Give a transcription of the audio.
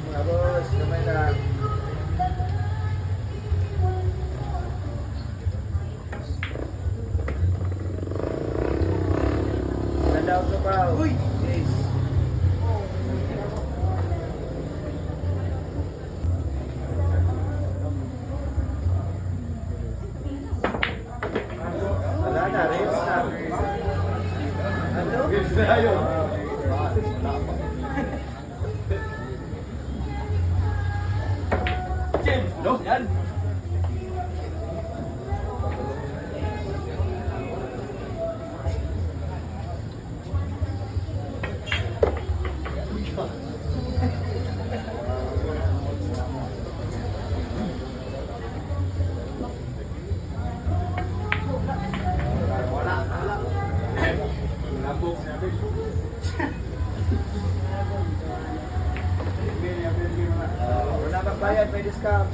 Mga boss, kamay lang. Nadaw ka pa. Uy! Yes. Wala na, race na. Ano? Race na yun. James, no? Yan. Wala kang bayad, may discount.